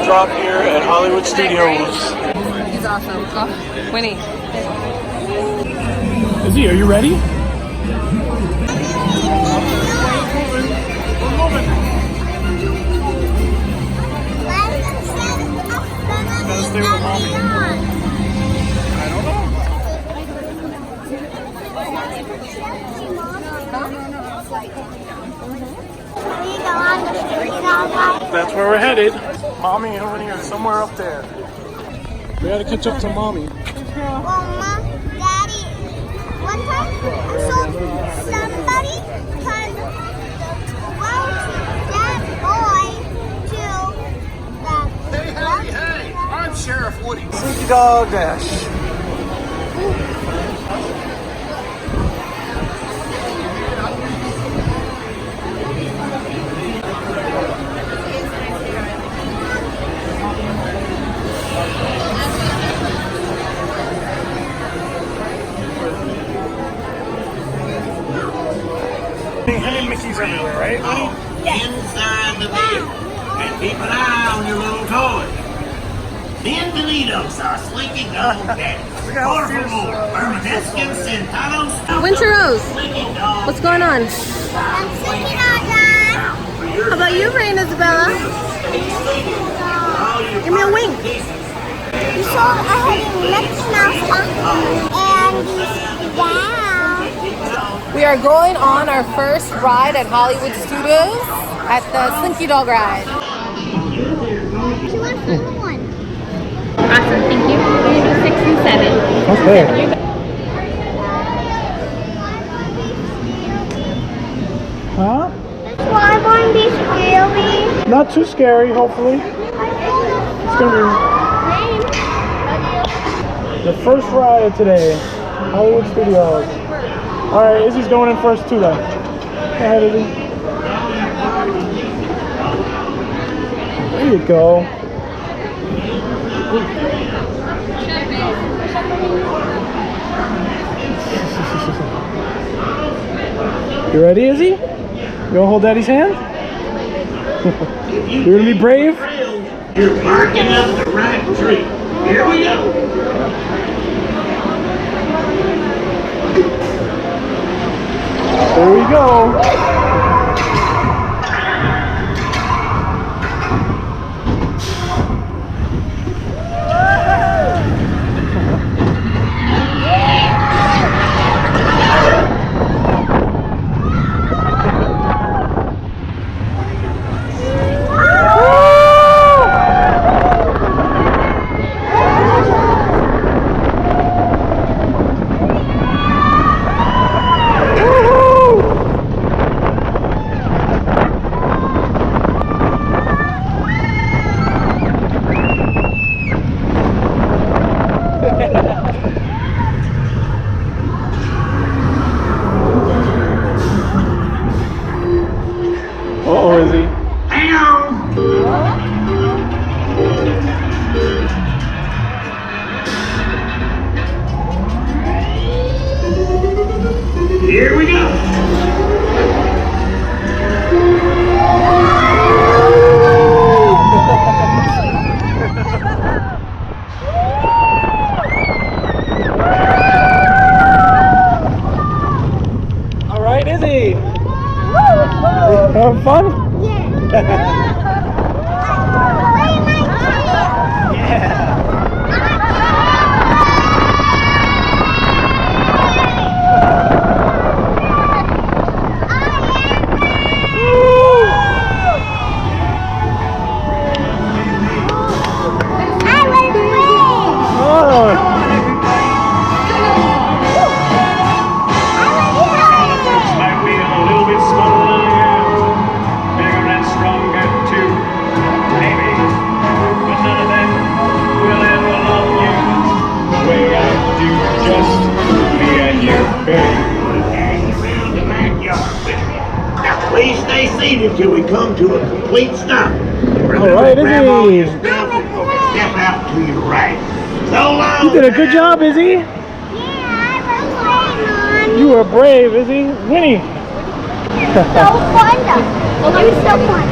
drop here at Hollywood Studios. He's awesome. Oh, Winnie. Izzy, are you ready? Gotta stay with mommy. I don't know. That's where we're headed. Mommy and Winnie are somewhere up there. We gotta catch up to mommy. Well, Mom, Daddy, one time I saw somebody turn that boy to the... Hey, I'm Sheriff Woody. Slinky Dog Dash. Hidden Mickey's everywhere, right, Winnie? Inside the vehicle. And keep an eye on your little toys. Bienvenidos a Slinky Dog Dash. Por favor, permanezcan sentados. Winter Rose, what's going on? I'm singing all that. How about you, Rain Isabella? Give me a wink. You saw I had a Mickey Mouse and he's down. We are going on our first ride at Hollywood Studios at the Slinky Dog ride. She wants number one. Awesome, thank you. We're gonna do 6 and 7. Okay. Huh? That's why I'm going to be scary. Not too scary, hopefully. It's gonna be the first ride today. Hollywood Studios. Alright, Izzy's going in first too then. Go ahead, Izzy. There you go. You ready, Izzy? You gonna hold Daddy's hand? You're gonna be brave? You're barking up the right tree. Here we go. There we go. Uh-oh, Izzy. Hang on. Here we go. All right, Izzy. Having fun? Yeah. Please stay seated till we come to a complete stop. All right, grab all your Izzy. stuff and step out to your right. So long. You did a good job, Izzy. Yeah, I was You were brave, Izzy. Winnie. so fun though. It was so fun.